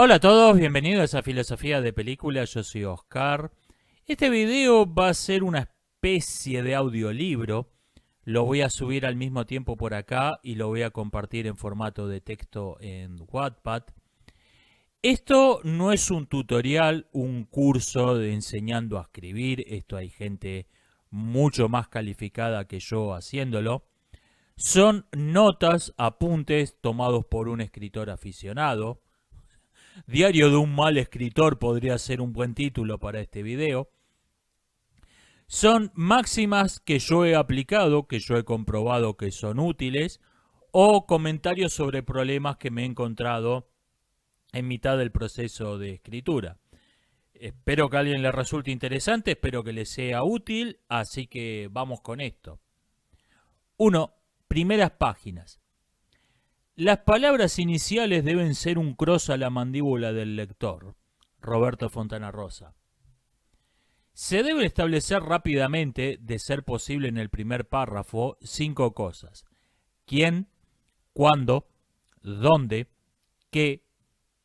Hola a todos, bienvenidos a Filosofía de Película, yo soy Oscar. Este video va a ser una especie de audiolibro, lo voy a subir al mismo tiempo por acá y lo voy a compartir en formato de texto en Wattpad. Esto no es un tutorial, un curso de enseñando a escribir, esto hay gente mucho más calificada que yo haciéndolo. Son notas, apuntes tomados por un escritor aficionado. Diario de un mal escritor podría ser un buen título para este video. Son máximas que yo he aplicado, que yo he comprobado que son útiles, o comentarios sobre problemas que me he encontrado en mitad del proceso de escritura. Espero que a alguien le resulte interesante, espero que le sea útil, así que vamos con esto. 1. Primeras páginas. Las palabras iniciales deben ser un cross a la mandíbula del lector. Roberto Fontana Rosa. Se debe establecer rápidamente, de ser posible en el primer párrafo, 5 cosas. ¿Quién? ¿Cuándo? ¿Dónde? ¿Qué?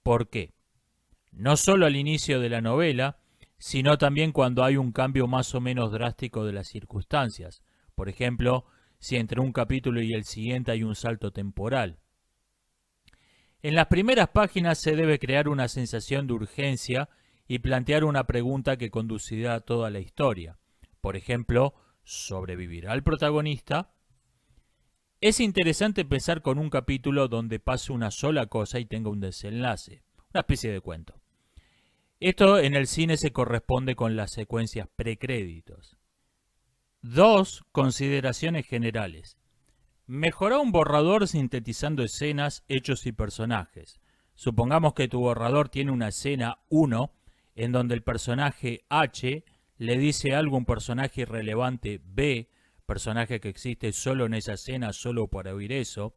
¿Por qué? No solo al inicio de la novela, sino también cuando hay un cambio más o menos drástico de las circunstancias. Por ejemplo, si entre un capítulo y el siguiente hay un salto temporal. En las primeras páginas se debe crear una sensación de urgencia y plantear una pregunta que conducirá a toda la historia. Por ejemplo, ¿sobrevivirá el protagonista? Es interesante empezar con un capítulo donde pase una sola cosa y tenga un desenlace, una especie de cuento. Esto en el cine se corresponde con las secuencias precréditos. 2. Consideraciones generales. Mejora un borrador sintetizando escenas, hechos y personajes. Supongamos que tu borrador tiene una escena 1 en donde el personaje H le dice algo a un personaje irrelevante B, personaje que existe solo en esa escena, solo para oír eso.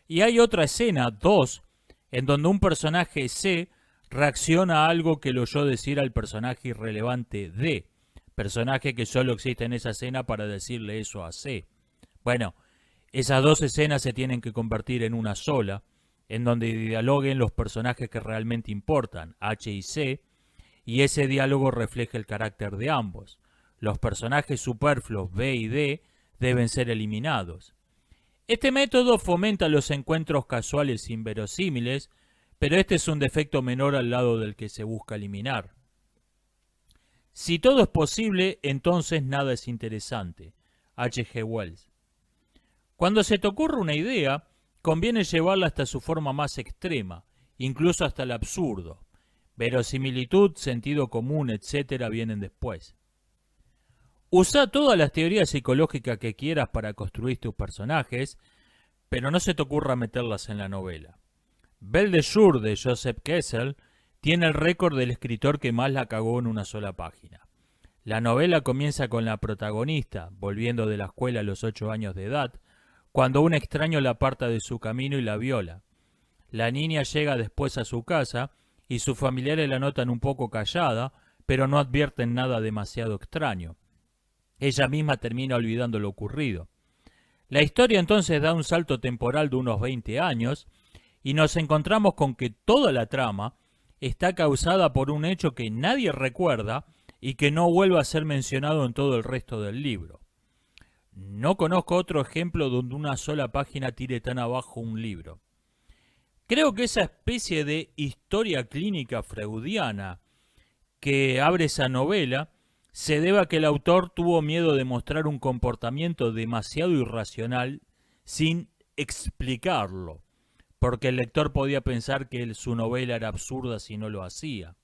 Y hay otra escena 2 en donde un personaje C reacciona a algo que lo oyó decir al personaje irrelevante D, personaje que solo existe en esa escena para decirle eso a C. Bueno, esas dos escenas se tienen que convertir en una sola, en donde dialoguen los personajes que realmente importan, H y C, y ese diálogo refleja el carácter de ambos. Los personajes superfluos B y D deben ser eliminados. Este método fomenta los encuentros casuales inverosímiles, pero este es un defecto menor al lado del que se busca eliminar. Si todo es posible, entonces nada es interesante. H. G. Wells. Cuando se te ocurre una idea, conviene llevarla hasta su forma más extrema, incluso hasta el absurdo. Verosimilitud, sentido común, etc. vienen después. Usa todas las teorías psicológicas que quieras para construir tus personajes, pero no se te ocurra meterlas en la novela. Belle de Jour de Joseph Kessel tiene el récord del escritor que más la cagó en una sola página. La novela comienza con la protagonista, volviendo de la escuela a los 8 años de edad, cuando un extraño la aparta de su camino y la viola. La niña llega después a su casa y sus familiares la notan un poco callada, pero no advierten nada demasiado extraño. Ella misma termina olvidando lo ocurrido. La historia entonces da un salto temporal de unos 20 años y nos encontramos con que toda la trama está causada por un hecho que nadie recuerda y que no vuelve a ser mencionado en todo el resto del libro. No conozco otro ejemplo donde una sola página tire tan abajo un libro. Creo que esa especie de historia clínica freudiana que abre esa novela se debe a que el autor tuvo miedo de mostrar un comportamiento demasiado irracional sin explicarlo, porque el lector podía pensar que su novela era absurda si no lo hacía.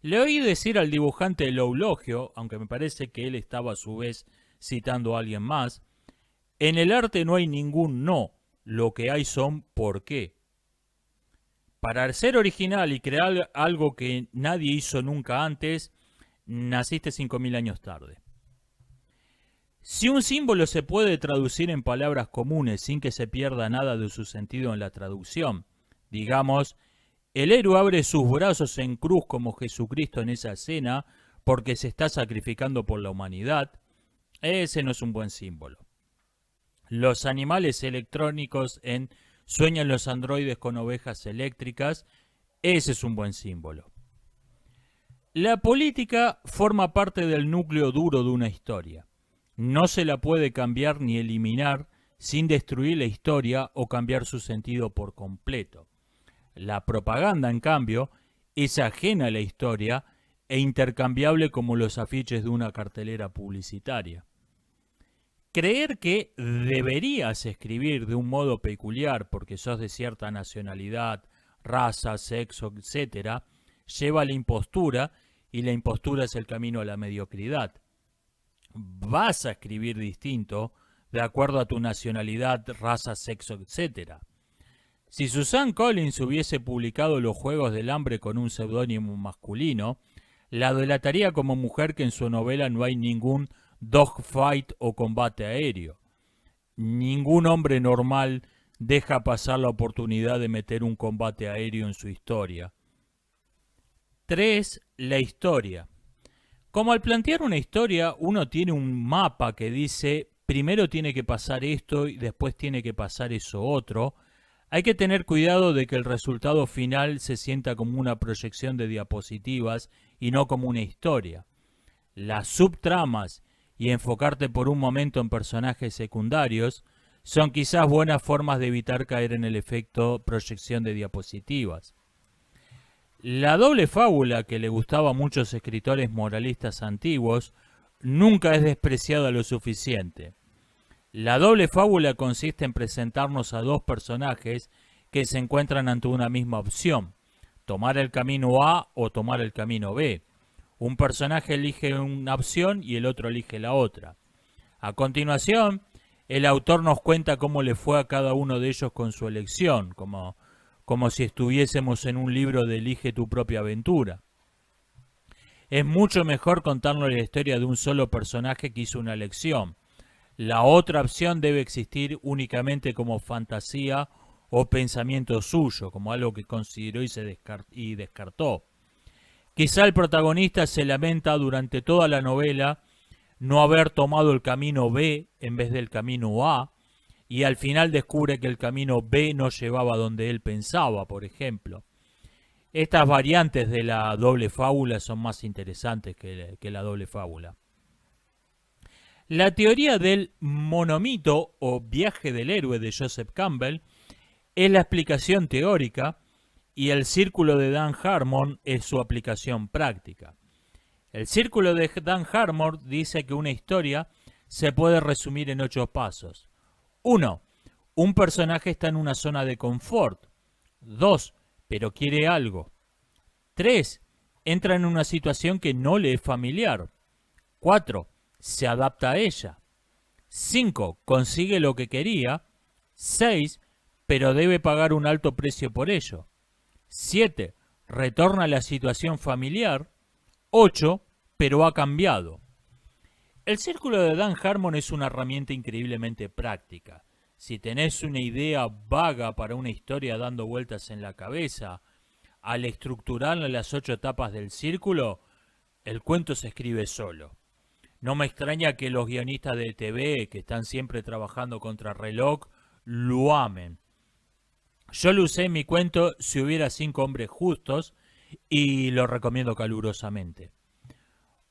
Le oí decir al dibujante del eulogio, aunque me parece que él estaba a su vez citando a alguien más, en el arte no hay ningún no, lo que hay son por qué. Para ser original y crear algo que nadie hizo nunca antes, naciste 5000 años tarde. Si un símbolo se puede traducir en palabras comunes sin que se pierda nada de su sentido en la traducción, digamos, el héroe abre sus brazos en cruz como Jesucristo en esa escena porque se está sacrificando por la humanidad, ese no es un buen símbolo. Los animales electrónicos en sueñan los androides con ovejas eléctricas. Ese es un buen símbolo. La política forma parte del núcleo duro de una historia. No se la puede cambiar ni eliminar sin destruir la historia o cambiar su sentido por completo. La propaganda, en cambio, es ajena a la historia e intercambiable como los afiches de una cartelera publicitaria. Creer que deberías escribir de un modo peculiar porque sos de cierta nacionalidad, raza, sexo, etc., lleva a la impostura, y la impostura es el camino a la mediocridad. Vas a escribir distinto de acuerdo a tu nacionalidad, raza, sexo, etc. Si Suzanne Collins hubiese publicado Los Juegos del Hambre con un seudónimo masculino, la delataría como mujer que en su novela no hay ningún dogfight o combate aéreo. Ningún hombre normal deja pasar la oportunidad de meter un combate aéreo en su historia. 3. La historia. Como al plantear una historia uno tiene un mapa que dice primero tiene que pasar esto y después tiene que pasar eso otro, hay que tener cuidado de que el resultado final se sienta como una proyección de diapositivas y no como una historia. Las subtramas y enfocarte por un momento en personajes secundarios son quizás buenas formas de evitar caer en el efecto proyección de diapositivas. La doble fábula que le gustaba a muchos escritores moralistas antiguos nunca es despreciada lo suficiente. La doble fábula consiste en presentarnos a dos personajes que se encuentran ante una misma opción, tomar el camino A o tomar el camino B. Un personaje elige una opción y el otro elige la otra. A continuación, el autor nos cuenta cómo le fue a cada uno de ellos con su elección, como si estuviésemos en un libro de Elige tu propia aventura. Es mucho mejor contarnos la historia de un solo personaje que hizo una elección. La otra opción debe existir únicamente como fantasía o pensamiento suyo, como algo que consideró y descartó. Quizá el protagonista se lamenta durante toda la novela no haber tomado el camino B en vez del camino A, y al final descubre que el camino B no llevaba donde él pensaba, por ejemplo. Estas variantes de la doble fábula son más interesantes que la doble fábula. La teoría del monomito o viaje del héroe de Joseph Campbell es la explicación teórica y el círculo de Dan Harmon es su aplicación práctica. El círculo de Dan Harmon dice que una historia se puede resumir en 8 pasos. 1. Un personaje está en una zona de confort. 2. Pero quiere algo. 3. Entra en una situación que no le es familiar. 4. Se adapta a ella. 5. Consigue lo que quería. 6. Pero debe pagar un alto precio por ello. 7. Retorna a la situación familiar. 8. Pero ha cambiado. El círculo de Dan Harmon es una herramienta increíblemente práctica. Si tenés una idea vaga para una historia dando vueltas en la cabeza, al estructurarla en las 8 etapas del círculo, el cuento se escribe solo. No me extraña que los guionistas de TV, que están siempre trabajando contra reloj, lo amen. Yo lo usé en mi cuento Si hubiera 5 hombres justos y lo recomiendo calurosamente.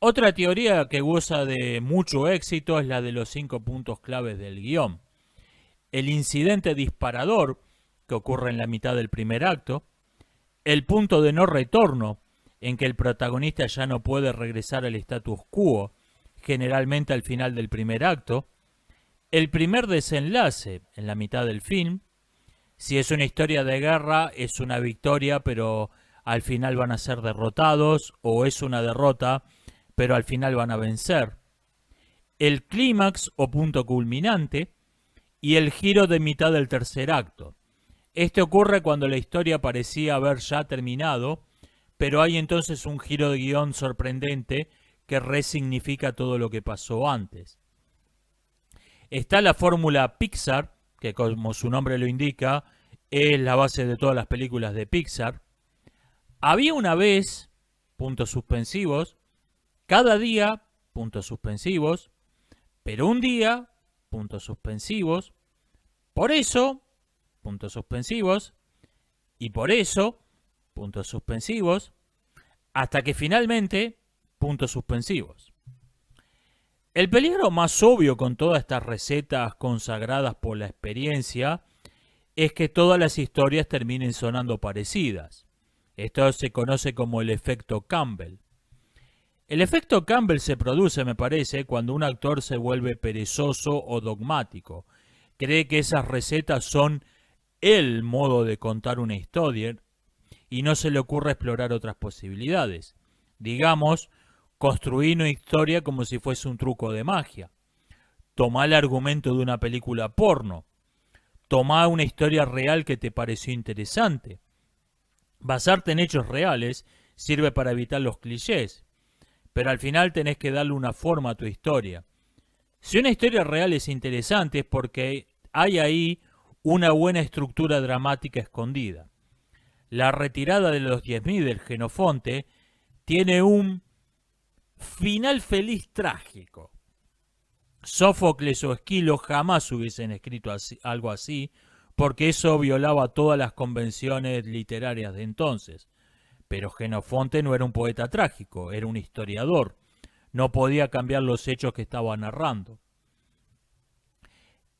Otra teoría que goza de mucho éxito es la de los 5 puntos claves del guión. El incidente disparador, que ocurre en la mitad del primer acto, el punto de no retorno, en que el protagonista ya no puede regresar al status quo, generalmente al final del primer acto, el primer desenlace en la mitad del film. Si es una historia de guerra, es una victoria, pero al final van a ser derrotados, o es una derrota, pero al final van a vencer. El clímax o punto culminante y el giro de mitad del tercer acto. Este ocurre cuando la historia parecía haber ya terminado, pero hay entonces un giro de guión sorprendente que resignifica todo lo que pasó antes. Está la fórmula Pixar, que como su nombre lo indica, es la base de todas las películas de Pixar. Había una vez, puntos suspensivos, cada día, puntos suspensivos, pero un día, puntos suspensivos, por eso, puntos suspensivos, y por eso, puntos suspensivos, hasta que finalmente, puntos suspensivos. El peligro más obvio con todas estas recetas consagradas por la experiencia es que todas las historias terminen sonando parecidas. Esto se conoce como el efecto Campbell. El efecto Campbell se produce, me parece, cuando un actor se vuelve perezoso o dogmático. Cree que esas recetas son el modo de contar una historia y no se le ocurre explorar otras posibilidades. Digamos, construir una historia como si fuese un truco de magia. Tomá el argumento de una película porno. Tomá una historia real que te pareció interesante. Basarte en hechos reales sirve para evitar los clichés, pero al final tenés que darle una forma a tu historia. Si una historia real es interesante es porque hay ahí una buena estructura dramática escondida. La retirada de los 10.000 del Jenofonte tiene un final feliz trágico. Sófocles o Esquilo jamás hubiesen escrito algo así, porque eso violaba todas las convenciones literarias de entonces. Pero Jenofonte no era un poeta trágico, era un historiador. No podía cambiar los hechos que estaba narrando.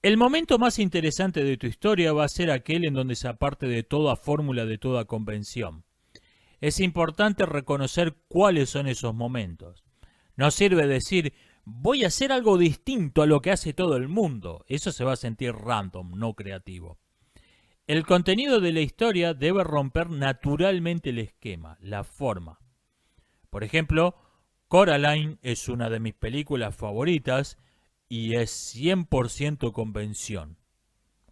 El momento más interesante de tu historia va a ser aquel en donde se aparte de toda fórmula, de toda convención. Es importante reconocer cuáles son esos momentos. No sirve decir, voy a hacer algo distinto a lo que hace todo el mundo. Eso se va a sentir random, no creativo. El contenido de la historia debe romper naturalmente el esquema, la forma. Por ejemplo, Coraline es una de mis películas favoritas y es 100% convención.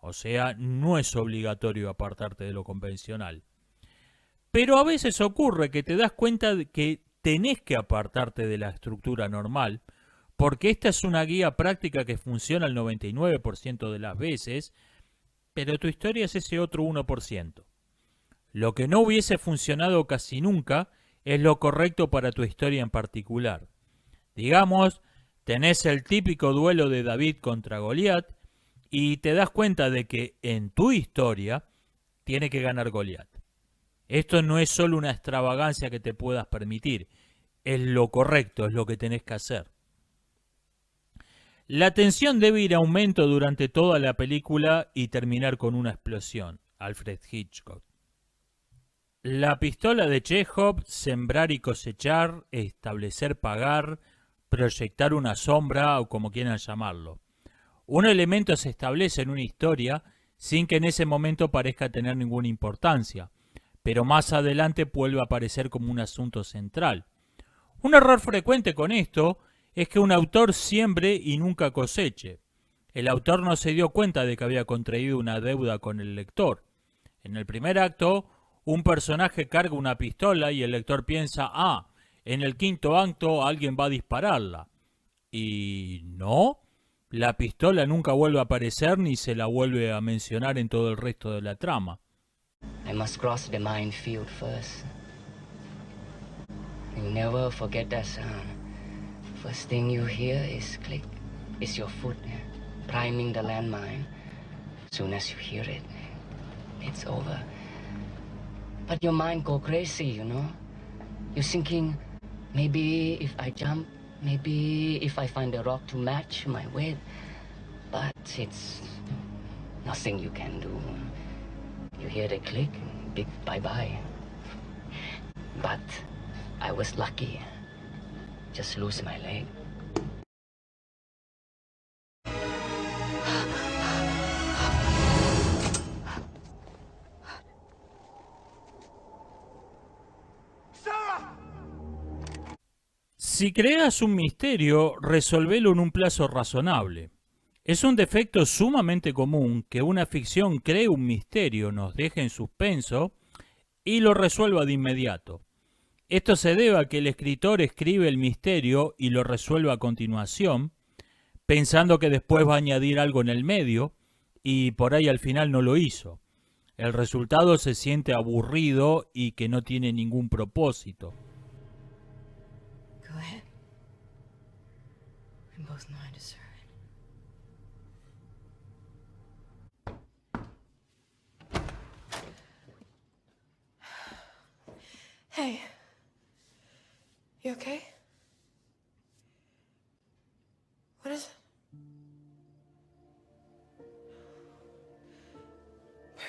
O sea, no es obligatorio apartarte de lo convencional. Pero a veces ocurre que te das cuenta de que tenés que apartarte de la estructura normal, porque esta es una guía práctica que funciona el 99% de las veces, pero tu historia es ese otro 1%. Lo que no hubiese funcionado casi nunca es lo correcto para tu historia en particular. Digamos, tenés el típico duelo de David contra Goliat y te das cuenta de que en tu historia tiene que ganar Goliat. Esto no es solo una extravagancia que te puedas permitir, es lo correcto, es lo que tenés que hacer. La tensión debe ir a aumento durante toda la película y terminar con una explosión. Alfred Hitchcock. La pistola de Chekhov, sembrar y cosechar, establecer, pagar, proyectar una sombra o como quieran llamarlo. Un elemento se establece en una historia sin que en ese momento parezca tener ninguna importancia, pero más adelante vuelve a aparecer como un asunto central. Un error frecuente con esto es que un autor siembre y nunca coseche. El autor no se dio cuenta de que había contraído una deuda con el lector. En el primer acto, un personaje carga una pistola y el lector piensa, en el quinto acto alguien va a dispararla. Y no, la pistola nunca vuelve a aparecer ni se la vuelve a mencionar en todo el resto de la trama. I must cross the minefield first. You never forget that sound. First thing you hear is click. It's your foot priming the landmine. Soon as you hear it, it's over. But your mind go crazy, you know? You're thinking, maybe if I jump, maybe if I find a rock to match my weight. But it's nothing you can do. You hear the click, big bye-bye. But I was lucky. Just lose my leg. Si creas un misterio, resolvelo en un plazo razonable. Es un defecto sumamente común que una ficción cree un misterio, nos deje en suspenso y lo resuelva de inmediato. Esto se debe a que el escritor escribe el misterio y lo resuelve a continuación, pensando que después va a añadir algo en el medio y por ahí al final no lo hizo. El resultado se siente aburrido y que no tiene ningún propósito. Go ahead. We both know I deserve it.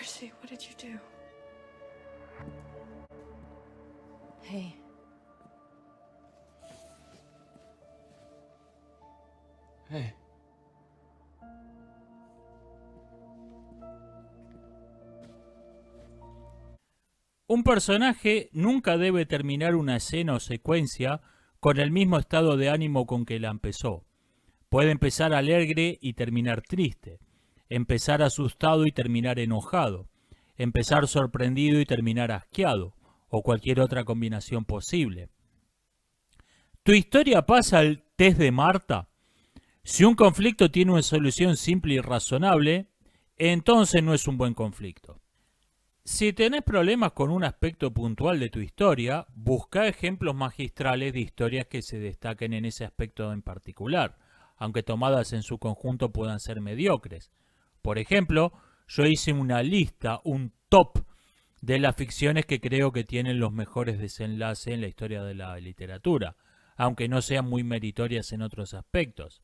Percy, what did you do? Hey. Hey. Un personaje nunca debe terminar una escena o secuencia con el mismo estado de ánimo con que la empezó. Puede empezar alegre y terminar triste, empezar asustado y terminar enojado, empezar sorprendido y terminar asqueado, o cualquier otra combinación posible. ¿Tu historia pasa el test de Marta? Si un conflicto tiene una solución simple y razonable, entonces no es un buen conflicto. Si tenés problemas con un aspecto puntual de tu historia, busca ejemplos magistrales de historias que se destaquen en ese aspecto en particular, aunque tomadas en su conjunto puedan ser mediocres. Por ejemplo, yo hice una lista, un top, de las ficciones que creo que tienen los mejores desenlaces en la historia de la literatura, aunque no sean muy meritorias en otros aspectos.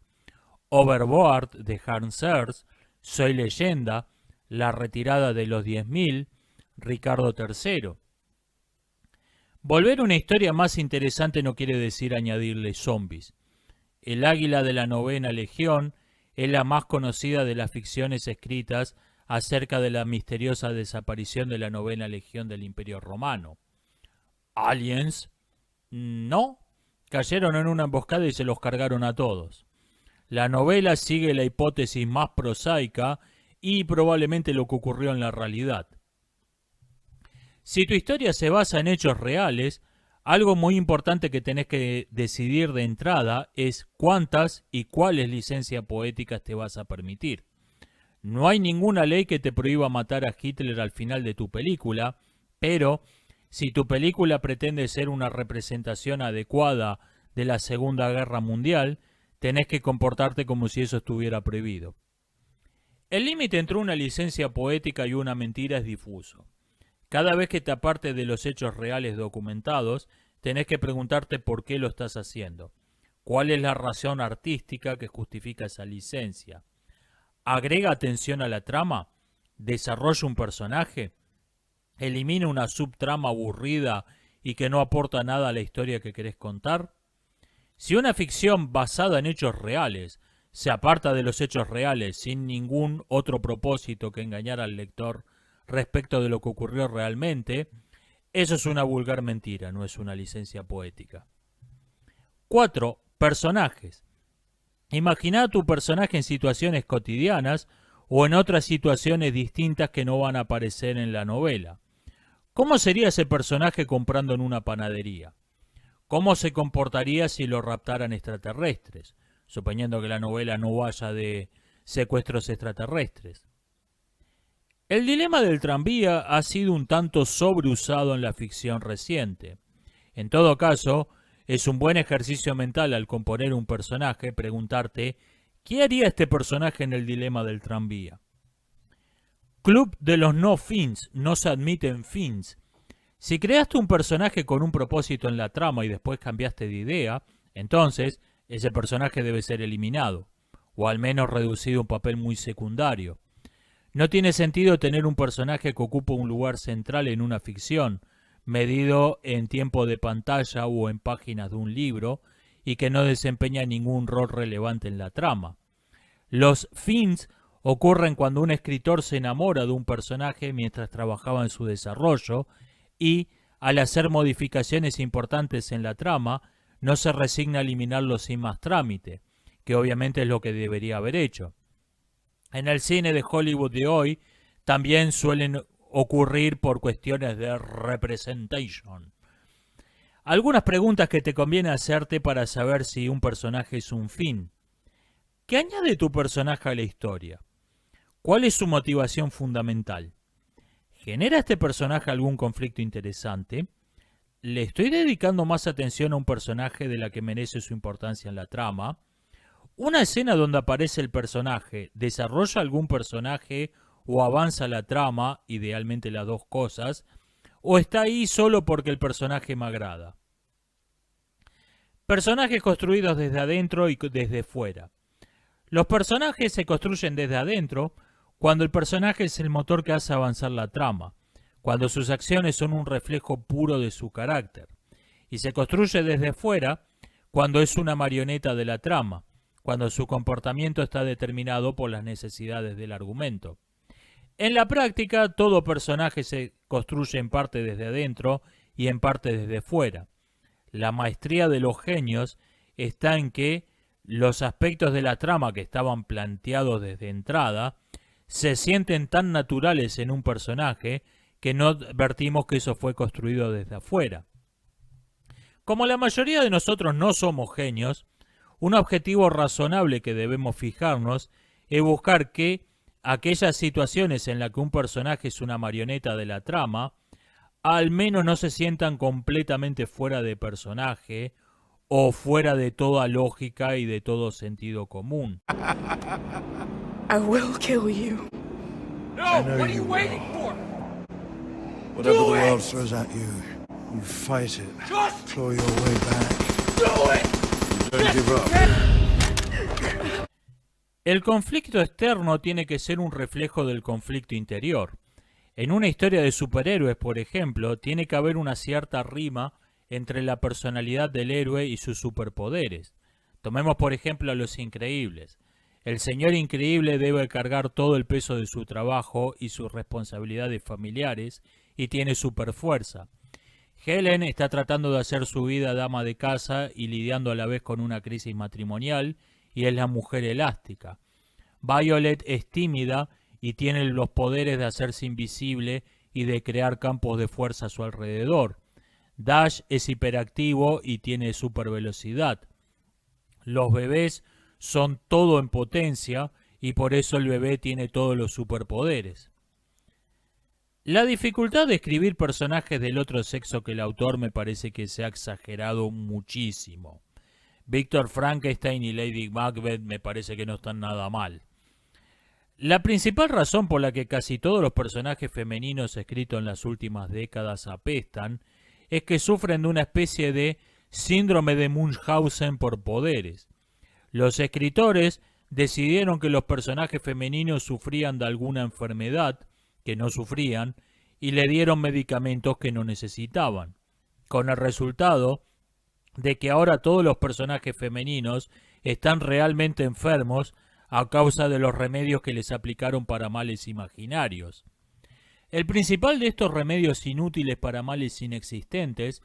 Overboard de Hans Serres, Soy leyenda, La retirada de los 10.000, Ricardo III. Volver una historia más interesante no quiere decir añadirle zombies. El Águila de la Novena Legión es la más conocida de las ficciones escritas acerca de la misteriosa desaparición de la Novena Legión del Imperio Romano. ¿Aliens? No. Cayeron en una emboscada y se los cargaron a todos. La novela sigue la hipótesis más prosaica y probablemente lo que ocurrió en la realidad. Si tu historia se basa en hechos reales, algo muy importante que tenés que decidir de entrada es cuántas y cuáles licencias poéticas te vas a permitir. No hay ninguna ley que te prohíba matar a Hitler al final de tu película, pero si tu película pretende ser una representación adecuada de la Segunda Guerra Mundial, tenés que comportarte como si eso estuviera prohibido. El límite entre una licencia poética y una mentira es difuso. Cada vez que te apartes de los hechos reales documentados, tenés que preguntarte por qué lo estás haciendo. ¿Cuál es la razón artística que justifica esa licencia? ¿Agrega atención a la trama? ¿Desarrolla un personaje? ¿Elimina una subtrama aburrida y que no aporta nada a la historia que querés contar? Si una ficción basada en hechos reales se aparta de los hechos reales sin ningún otro propósito que engañar al lector respecto de lo que ocurrió realmente, eso es una vulgar mentira, no es una licencia poética. 4. Personajes. Imagina a tu personaje en situaciones cotidianas o en otras situaciones distintas que no van a aparecer en la novela. ¿Cómo sería ese personaje comprando en una panadería? ¿Cómo se comportaría si lo raptaran extraterrestres? Suponiendo que la novela no vaya de secuestros extraterrestres. El dilema del tranvía ha sido un tanto sobreusado en la ficción reciente. En todo caso, es un buen ejercicio mental al componer un personaje preguntarte ¿qué haría este personaje en el dilema del tranvía? Club de los no fins, no se admiten fins. Si creaste un personaje con un propósito en la trama y después cambiaste de idea, entonces ese personaje debe ser eliminado, o al menos reducido a un papel muy secundario. No tiene sentido tener un personaje que ocupa un lugar central en una ficción, medido en tiempo de pantalla o en páginas de un libro, y que no desempeña ningún rol relevante en la trama. Los fins ocurren cuando un escritor se enamora de un personaje mientras trabajaba en su desarrollo y, al hacer modificaciones importantes en la trama, no se resigna a eliminarlo sin más trámite, que obviamente es lo que debería haber hecho. En el cine de Hollywood de hoy también suelen ocurrir por cuestiones de representation. Algunas preguntas que te conviene hacerte para saber si un personaje es un fin. ¿Qué añade tu personaje a la historia? ¿Cuál es su motivación fundamental? ¿Genera este personaje algún conflicto interesante? ¿Le estoy dedicando más atención a un personaje de la que merece su importancia en la trama? ¿Una escena donde aparece el personaje desarrolla algún personaje o avanza la trama, idealmente las dos cosas, o está ahí solo porque el personaje me agrada? Personajes construidos desde adentro y desde fuera. Los personajes se construyen desde adentro cuando el personaje es el motor que hace avanzar la trama, cuando sus acciones son un reflejo puro de su carácter, y se construye desde fuera cuando es una marioneta de la trama, cuando su comportamiento está determinado por las necesidades del argumento. En la práctica, todo personaje se construye en parte desde adentro y en parte desde fuera. La maestría de los genios está en que los aspectos de la trama que estaban planteados desde entrada se sienten tan naturales en un personaje que no advertimos que eso fue construido desde afuera. Como la mayoría de nosotros no somos genios, un objetivo razonable que debemos fijarnos es buscar que aquellas situaciones en las que un personaje es una marioneta de la trama, al menos no se sientan completamente fuera de personaje o fuera de toda lógica y de todo sentido común. I will kill you. No, what are you waiting for? Whatever the world throws at you, you fight it. Just Claw your way back. do it! Don't give up. El conflicto externo tiene que ser un reflejo del conflicto interior. En una historia de superhéroes, por ejemplo, tiene que haber una cierta rima entre la personalidad del héroe y sus superpoderes. Tomemos por ejemplo a Los Increíbles. El señor increíble debe cargar todo el peso de su trabajo y sus responsabilidades familiares y tiene superfuerza. Helen está tratando de hacer su vida dama de casa y lidiando a la vez con una crisis matrimonial y es la mujer elástica. Violet es tímida y tiene los poderes de hacerse invisible y de crear campos de fuerza a su alrededor. Dash es hiperactivo y tiene supervelocidad. Los bebés son todo en potencia y por eso el bebé tiene todos los superpoderes. La dificultad de escribir personajes del otro sexo que el autor me parece que se ha exagerado muchísimo. Víctor Frankenstein y Lady Macbeth me parece que no están nada mal. La principal razón por la que casi todos los personajes femeninos escritos en las últimas décadas apestan es que sufren de una especie de síndrome de Munchausen por poderes. Los escritores decidieron que los personajes femeninos sufrían de alguna enfermedad que no sufrían y le dieron medicamentos que no necesitaban, con el resultado de que ahora todos los personajes femeninos están realmente enfermos a causa de los remedios que les aplicaron para males imaginarios. El principal de estos remedios inútiles para males inexistentes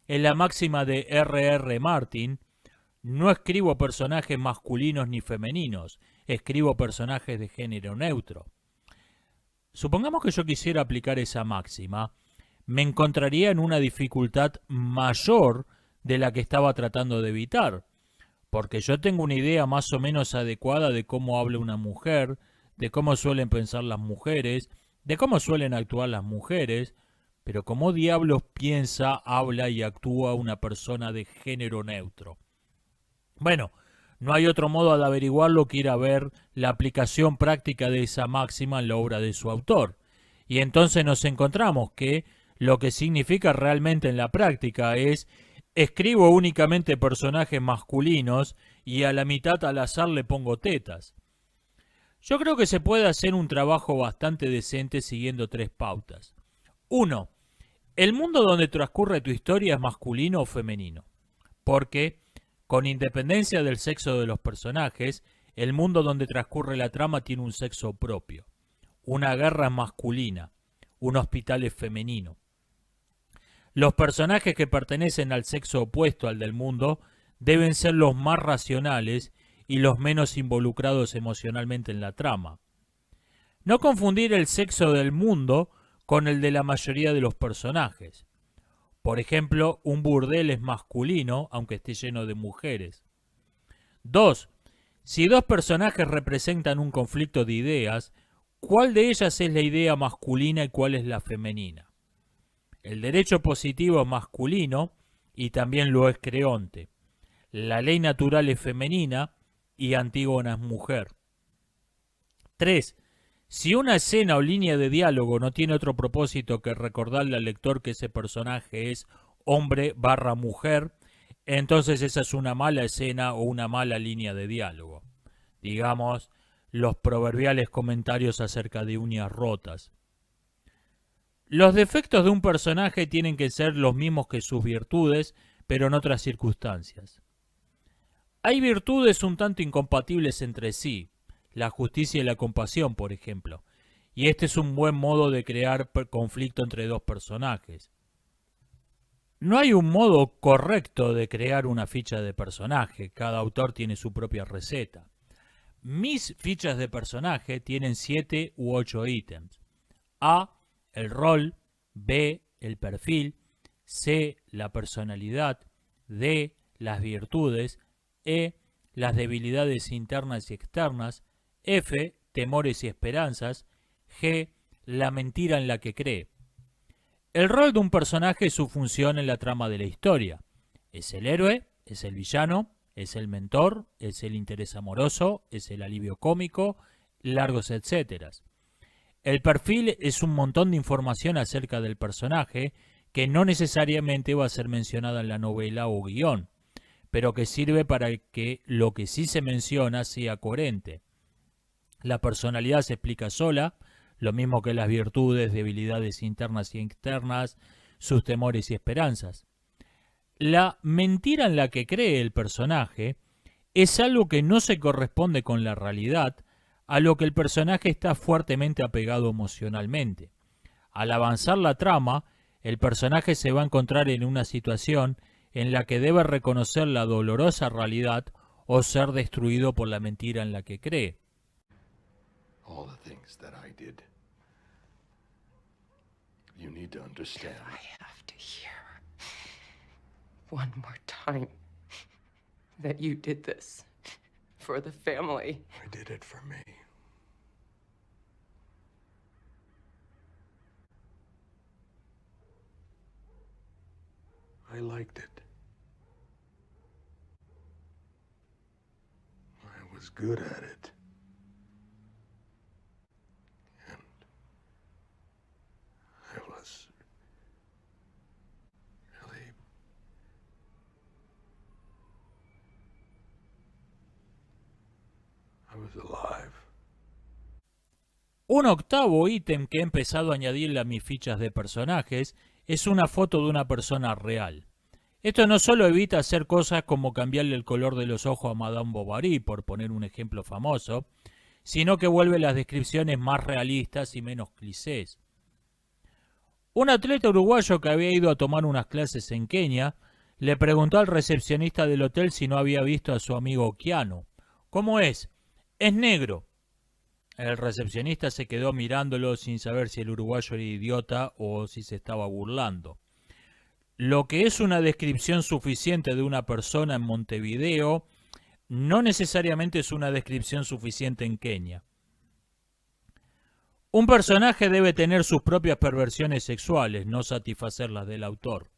es la máxima de R.R. Martin: no escribo personajes masculinos ni femeninos, escribo personajes de género neutro. Supongamos que yo quisiera aplicar esa máxima, me encontraría en una dificultad mayor de la que estaba tratando de evitar, porque yo tengo una idea más o menos adecuada de cómo habla una mujer, de cómo suelen pensar las mujeres, de cómo suelen actuar las mujeres, pero ¿cómo diablos piensa, habla y actúa una persona de género neutro? Bueno, no hay otro modo de averiguarlo que ir a ver la aplicación práctica de esa máxima en la obra de su autor. Y entonces nos encontramos que lo que significa realmente en la práctica es: escribo únicamente personajes masculinos y a la mitad al azar le pongo tetas. Yo creo que se puede hacer un trabajo bastante decente siguiendo 3 pautas. 1. El mundo donde transcurre tu historia es masculino o femenino. Porque, con independencia del sexo de los personajes, el mundo donde transcurre la trama tiene un sexo propio. Una guerra es masculina, un hospital es femenino. Los personajes que pertenecen al sexo opuesto al del mundo deben ser los más racionales y los menos involucrados emocionalmente en la trama. No confundir el sexo del mundo con el de la mayoría de los personajes. Por ejemplo, un burdel es masculino, aunque esté lleno de mujeres. 2. Si 2 personajes representan un conflicto de ideas, ¿cuál de ellas es la idea masculina y cuál es la femenina? El derecho positivo es masculino y también lo es Creonte. La ley natural es femenina y Antígona es mujer. 3. Si una escena o línea de diálogo no tiene otro propósito que recordarle al lector que ese personaje es hombre/mujer, entonces esa es una mala escena o una mala línea de diálogo. Digamos, los proverbiales comentarios acerca de uñas rotas. Los defectos de un personaje tienen que ser los mismos que sus virtudes, pero en otras circunstancias. Hay virtudes un tanto incompatibles entre sí, la justicia y la compasión, por ejemplo, y este es un buen modo de crear conflicto entre dos personajes. No hay un modo correcto de crear una ficha de personaje, cada autor tiene su propia receta. Mis fichas de personaje tienen 7 u 8 ítems. A, el rol; B, el perfil; C, la personalidad; D, las virtudes; E, las debilidades internas y externas; F, temores y esperanzas; G, la mentira en la que cree. El rol de un personaje es su función en la trama de la historia. ¿Es el héroe? ¿Es el villano? ¿Es el mentor? ¿Es el interés amoroso? ¿Es el alivio cómico? Largos etcéteras. El perfil es un montón de información acerca del personaje que no necesariamente va a ser mencionada en la novela o guión, pero que sirve para que lo que sí se menciona sea coherente. La personalidad se explica sola, lo mismo que las virtudes, debilidades internas y externas, sus temores y esperanzas. La mentira en la que cree el personaje es algo que no se corresponde con la realidad, a lo que el personaje está fuertemente apegado emocionalmente. Al avanzar la trama, el personaje se va a encontrar en una situación en la que debe reconocer la dolorosa realidad o ser destruido por la mentira en la que cree. All the things that I did. You need to understand. I have to hear one more time that you did this for the family. I did it for me. I liked it. I was good at it. And I was really alive. Un octavo ítem que he empezado a añadirle a mis fichas de personajes es una foto de una persona real. Esto no solo evita hacer cosas como cambiarle el color de los ojos a Madame Bovary, por poner un ejemplo famoso, sino que vuelve las descripciones más realistas y menos clichés. Un atleta uruguayo que había ido a tomar unas clases en Kenia le preguntó al recepcionista del hotel si no había visto a su amigo Keanu. ¿Cómo es? Es negro. El recepcionista se quedó mirándolo sin saber si el uruguayo era idiota o si se estaba burlando. Lo que es una descripción suficiente de una persona en Montevideo no necesariamente es una descripción suficiente en Kenia. Un personaje debe tener sus propias perversiones sexuales, no satisfacer las del autor.